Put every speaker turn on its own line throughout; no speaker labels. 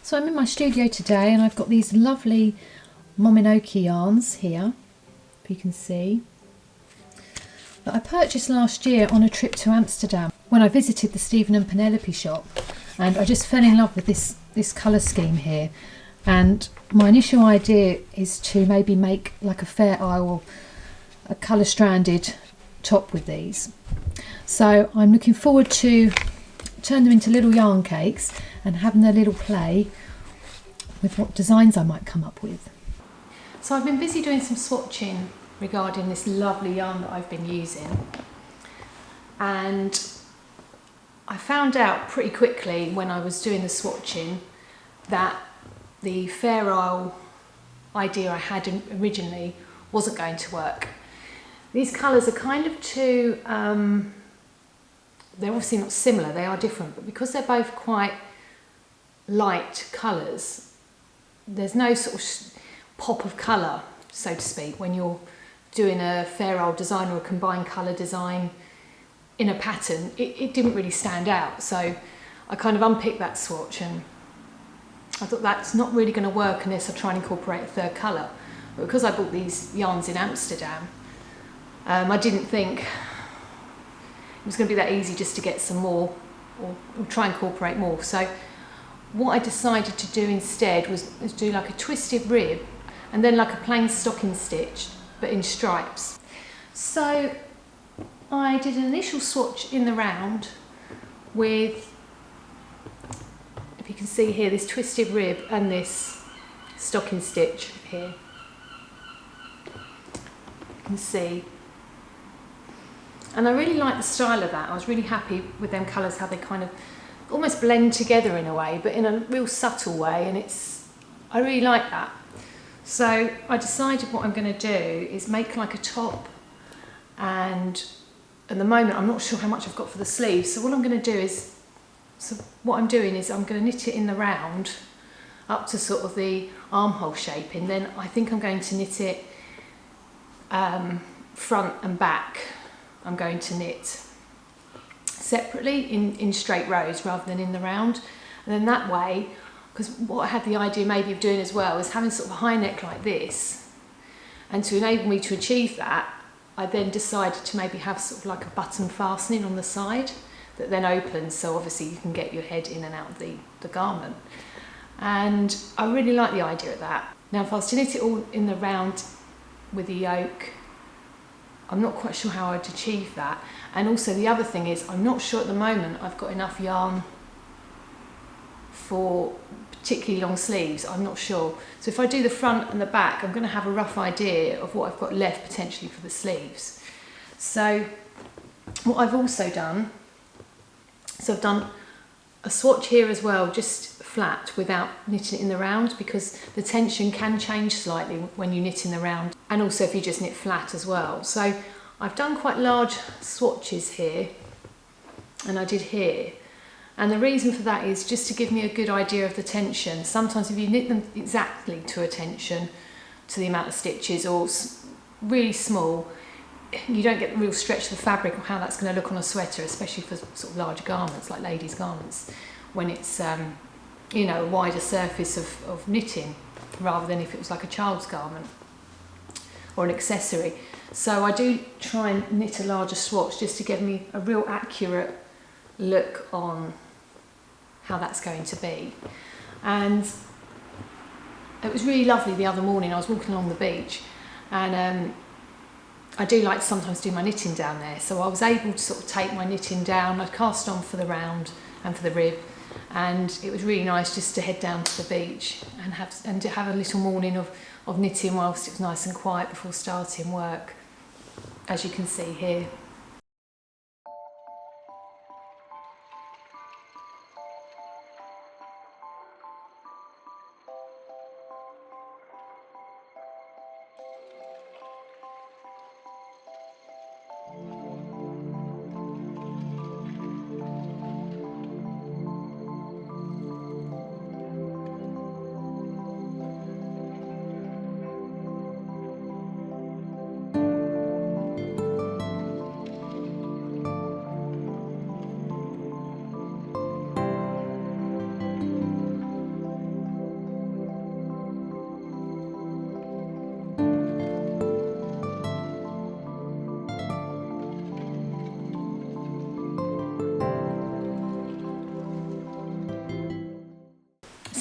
So I'm in my studio today and I've got these lovely Mominoki yarns here, if you can see, that I purchased last year on a trip to Amsterdam when I visited the Stephen and Penelope shop, and I just fell in love with this colour scheme here. And my initial idea is to maybe make like a Fair Isle, a colour stranded top with these. So I'm looking forward to turn them into little yarn cakes and having a little play with what designs I might come up with. So I've been busy doing some swatching regarding this lovely yarn that I've been using, and I found out pretty quickly when I was doing the swatching that the Fair Isle idea I had originally wasn't going to work. These colours are kind of too, they're obviously not similar, they are different, but because they're both quite light colours, there's no sort of pop of colour, so to speak, when you're doing a Fair Isle design or a combined colour design in a pattern. It didn't really stand out, so I kind of unpicked that swatch and I thought that's not really going to work unless I try and incorporate a third colour. But because I bought these yarns in Amsterdam, I didn't think it was going to be that easy just to get some more or try and incorporate more. So what I decided to do instead was do like a twisted rib and then like a plain stocking stitch but in stripes. So I did an initial swatch in the round with, if you can see here, this twisted rib and this stocking stitch here. You can see. And I really like the style of that. I was really happy with them colours, how they kind of almost blend together in a way, but in a real subtle way, and I really like that. So I decided what I'm going to do is make like a top, and at the moment I'm not sure how much I've got for the sleeves, so what I'm going to do is, I'm going to knit it in the round up to sort of the armhole shape, and then I think I'm going to knit it front and back. I'm going to knit separately in straight rows rather than in the round, and then that way, because what I had the idea maybe of doing as well is having sort of a high neck like this, and to enable me to achieve that I then decided to maybe have sort of like a button fastening on the side that then opens, so obviously you can get your head in and out of the garment, and I really like the idea of that. Now if I was to knit it all in the round with the yoke, I'm not quite sure how I'd achieve that. And also the other thing is, I'm not sure at the moment I've got enough yarn for particularly long sleeves. I'm not sure. So if I do the front and the back, I'm going to have a rough idea of what I've got left potentially for the sleeves. So what I've also done, so I've done a swatch here as well, just flat without knitting it in the round, because the tension can change slightly when you knit in the round, and also if you just knit flat as well. So I've done quite large swatches here, and I did here, and the reason for that is just to give me a good idea of the tension. Sometimes if you knit them exactly to a tension, to the amount of stitches, or really small, you don't get the real stretch of the fabric or how that's going to look on a sweater, especially for sort of larger garments like ladies' garments, when it's you know, a wider surface of knitting rather than if it was like a child's garment or an accessory. So I do try and knit a larger swatch just to give me a real accurate look on how that's going to be. And it was really lovely the other morning. I was walking along the beach, and I do like to sometimes do my knitting down there, so I was able to sort of take my knitting down. I'd cast on for the round and for the rib, and it was really nice just to head down to the beach and to have a little morning of knitting whilst it was nice and quiet before starting work, as you can see here.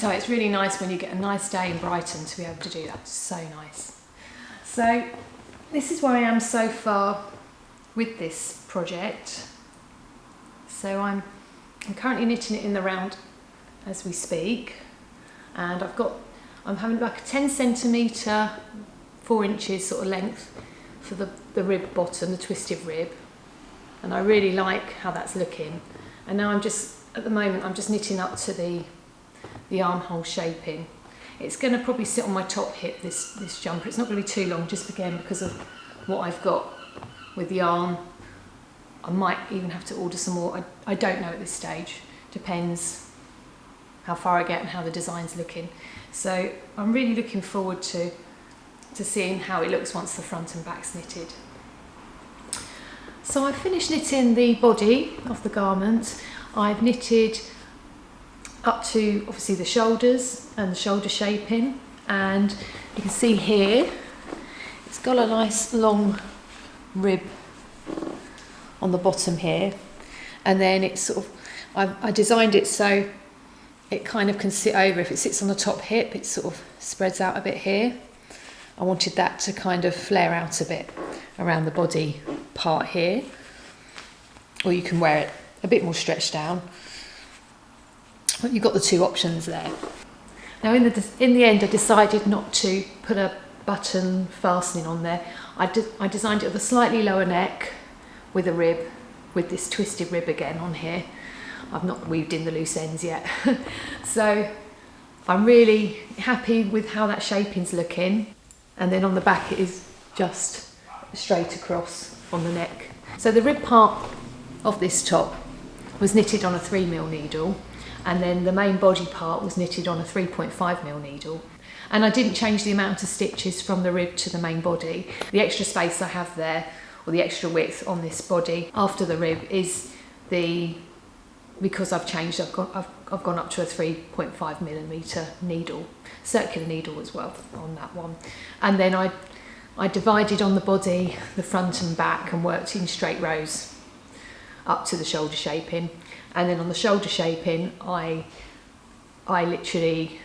So it's really nice when you get a nice day in Brighton to be able to do that. It's so nice. So this is where I am so far with this project. So I'm currently knitting it in the round as we speak, and I'm having like a 10 centimetre, 4 inches sort of length for the rib bottom, the twisted rib, and I really like how that's looking. And now at the moment I'm just knitting up to the armhole shaping. It's going to probably sit on my top hip, this jumper. It's not going to be too long, just again because of what I've got with the yarn. I might even have to order some more. I don't know at this stage. Depends how far I get and how the design's looking. So I'm really looking forward to seeing how it looks once the front and back's knitted. So I've finished knitting the body of the garment. I've knitted up to obviously the shoulders and the shoulder shaping, and you can see here it's got a nice long rib on the bottom here, and then it's sort of I designed it so it kind of can sit over. If it sits on the top hip, it sort of spreads out a bit here. I wanted that to kind of flare out a bit around the body part here, or you can wear it a bit more stretched down. But you've got the two options there. Now in the end I decided not to put a button fastening on there. I designed it with a slightly lower neck with a rib, with this twisted rib again on here. I've not weaved in the loose ends yet. So I'm really happy with how that shaping's looking. And then on the back it is just straight across on the neck. So the rib part of this top was knitted on a 3mm needle, and then the main body part was knitted on a 3.5mm needle. And I didn't change the amount of stitches from the rib to the main body. The extra space I have there, or the extra width on this body after the rib, is because I've changed, I've gone up to a 3.5mm needle, circular needle as well on that one. And then I divided on the body, the front and back, and worked in straight rows up to the shoulder shaping. And then on the shoulder shaping, I literally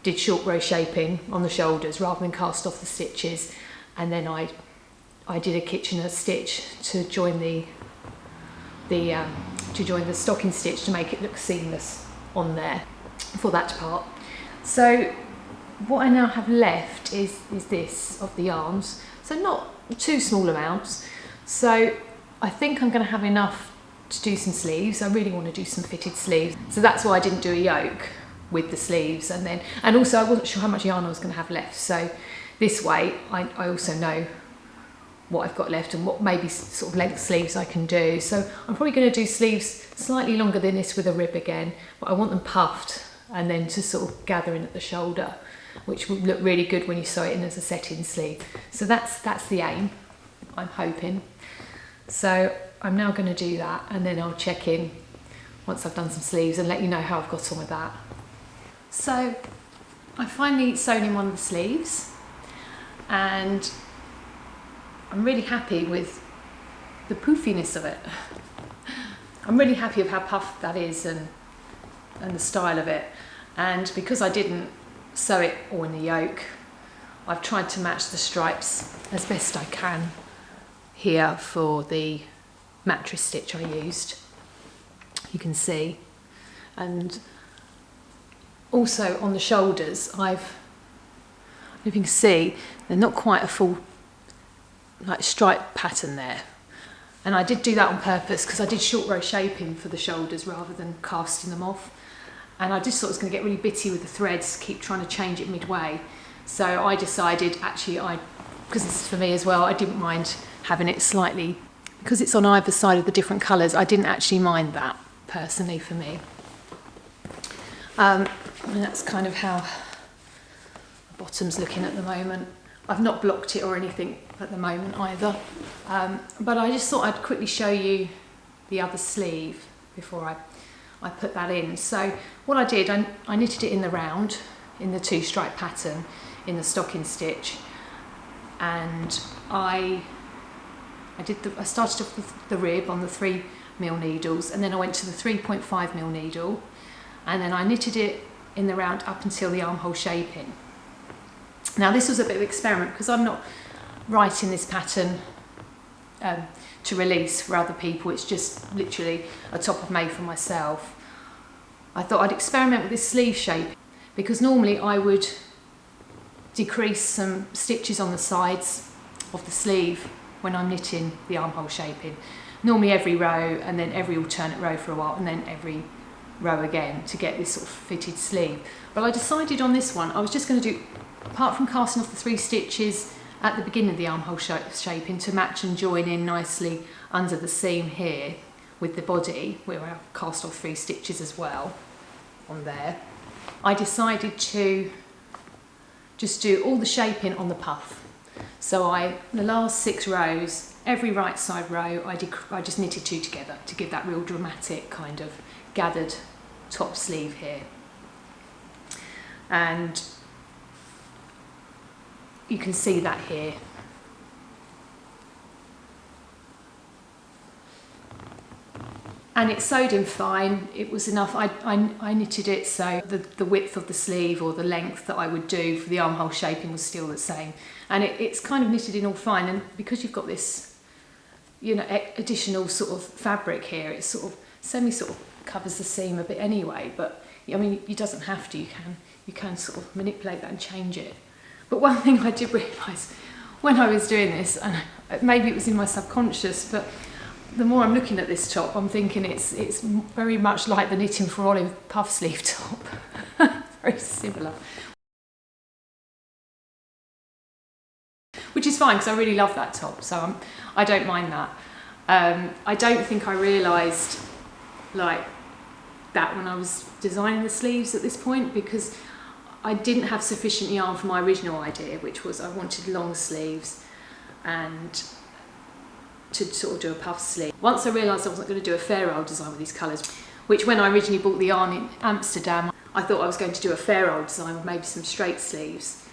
did short row shaping on the shoulders rather than cast off the stitches. And then I did a Kitchener stitch to join the stocking stitch to make it look seamless on there for that part. So what I now have left is this of the yarns, so not too small amounts. So I think I'm going to have enough to do some sleeves. I really want to do some fitted sleeves, so that's why I didn't do a yoke with the sleeves. And also I wasn't sure how much yarn I was going to have left, so this way I also know what I've got left and what maybe sort of length sleeves I can do. So I'm probably going to do sleeves slightly longer than this with a rib again, but I want them puffed and then to sort of gather in at the shoulder, which will look really good when you sew it in as a set-in sleeve. So that's the aim, I'm hoping. So I'm now going to do that, and then I'll check in once I've done some sleeves and let you know how I've got on with that. So I finally sewn in one of the sleeves, and I'm really happy with the poofiness of it. I'm really happy with how puffed that is and the style of it. And because I didn't sew it all in the yoke, I've tried to match the stripes as best I can here for the mattress stitch I used. You can see. And also on the shoulders, if you can see, they're not quite a full like stripe pattern there, and I did do that on purpose because I did short row shaping for the shoulders rather than casting them off, and I just thought it was going to get really bitty with the threads, keep trying to change it midway. So I decided actually, because it's for me as well, I didn't mind having it slightly, because it's on either side of the different colours, I didn't actually mind that personally for me. And that's kind of how the bottom's looking at the moment. I've not blocked it or anything at the moment either, but I just thought I'd quickly show you the other sleeve before I put that in. So what I did, I knitted it in the round, in the 2-stripe pattern, in the stocking stitch, and I started off with the rib on the 3mm needles, and then I went to the 3.5mm needle, and then I knitted it in the round up until the armhole shaping. Now this was a bit of an experiment because I'm not writing this pattern to release for other people. It's just literally a top I've made for myself. I thought I'd experiment with this sleeve shape because normally I would decrease some stitches on the sides of the sleeve when I'm knitting the armhole shaping. Normally every row and then every alternate row for a while and then every row again to get this sort of fitted sleeve. But I decided on this one I was just going to do, apart from casting off the 3 stitches at the beginning of the armhole shaping to match and join in nicely under the seam here with the body, where I cast off 3 stitches as well on there, I decided to just do all the shaping on the puff. So the last 6 rows, every right side row, I just knitted 2 together to give that real dramatic kind of gathered top sleeve here. And you can see that here. And it sewed in fine. It was enough. I knitted it so the width of the sleeve or the length that I would do for the armhole shaping was still the same. And it's kind of knitted in all fine. And because you've got this, you know, additional sort of fabric here, it sort of sort of covers the seam a bit anyway. But I mean, it doesn't have to. You can sort of manipulate that and change it. But one thing I did realise when I was doing this, and maybe it was in my subconscious, but the more I'm looking at this top, I'm thinking it's very much like the Knitting for Olive puff sleeve top. Very similar. Which is fine because I really love that top, so I don't mind that. I don't think I realised like that when I was designing the sleeves at this point, because I didn't have sufficient yarn for my original idea, which was I wanted long sleeves and to sort of do a puff sleeve. Once I realised I wasn't going to do a fair old design with these colours, which when I originally bought the yarn in Amsterdam, I thought I was going to do a fair old design with maybe some straight sleeves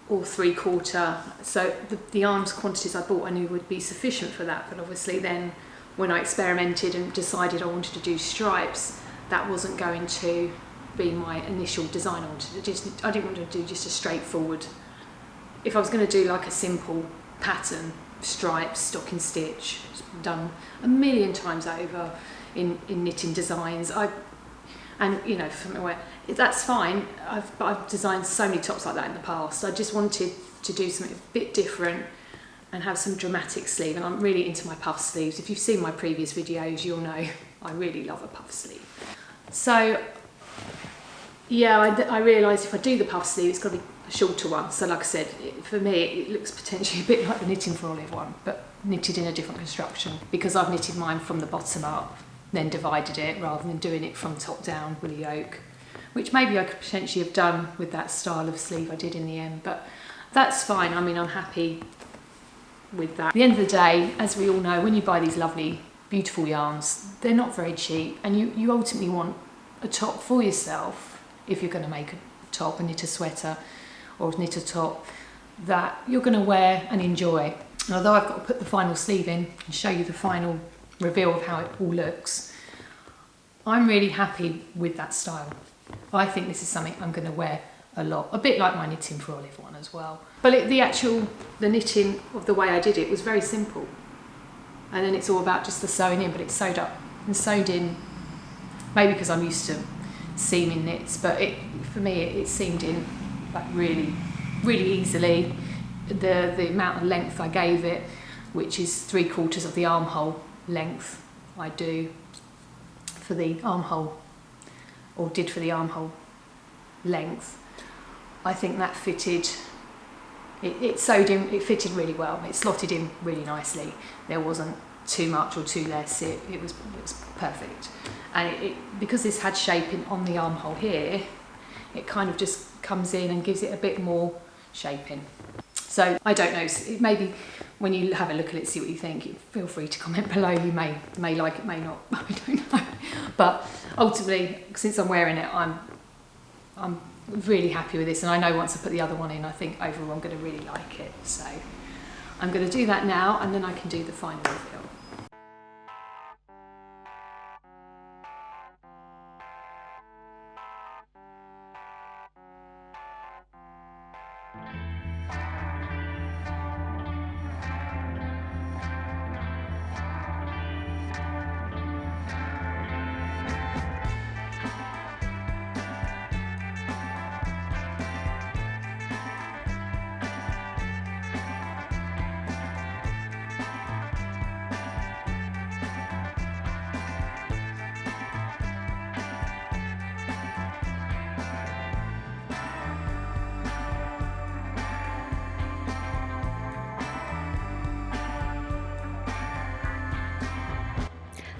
or 3/4. So the yarn quantities I bought I knew would be sufficient for that, but obviously then when I experimented and decided I wanted to do stripes, that wasn't going to be my initial design. I didn't want to do just a straightforward. If I was going to do like a simple pattern, stripes, stocking stitch, it's done a million times over in knitting designs. And you know, from where that's fine. I've designed so many tops like that in the past. I just wanted to do something a bit different and have some dramatic sleeve. And I'm really into my puff sleeves. If you've seen my previous videos, you'll know I really love a puff sleeve. So yeah, I realised if I do the puff sleeve, it's got to be a shorter one. So like I said, for me, it looks potentially a bit like the Knitting for Olive one, but knitted in a different construction, because I've knitted mine from the bottom up, then divided it rather than doing it from top down with a yoke, which maybe I could potentially have done with that style of sleeve I did in the end, but that's fine. I mean, I'm happy with that. At the end of the day, as we all know, when you buy these lovely, beautiful yarns, they're not very cheap, and you ultimately want a top for yourself. If you're going to make a top, a knit a sweater or knit a top that you're going to wear and enjoy. And although I've got to put the final sleeve in and show you the final reveal of how it all looks, I'm really happy with that style. I think this is something I'm going to wear a lot, a bit like my Knitting for Olive one as well. But the knitting of the way I did it was very simple, and then it's all about just the sewing in, but it's sewed up and sewed in, maybe because I'm used to seaming knits, but for me it seamed in like really easily. The amount of length I gave it, which is 3/4 of the armhole length, I do for the armhole, or did for the armhole length, I think that fitted. It sewed in, it fitted really well, it slotted in really nicely. There wasn't too much or too less, it was perfect. And because this had shaping on the armhole here, it kind of just comes in and gives it a bit more shaping. So I don't know, maybe when you have a look at it, see what you think. Feel free to comment below. You may like it, may not, I don't know. But ultimately, since I'm wearing it, I'm really happy with this, and I know once I put the other one in, I think overall I'm going to really like it. So I'm going to do that now, and then I can do the final reveal.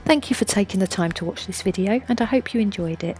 Thank you for taking the time to watch this video, and I hope you enjoyed it.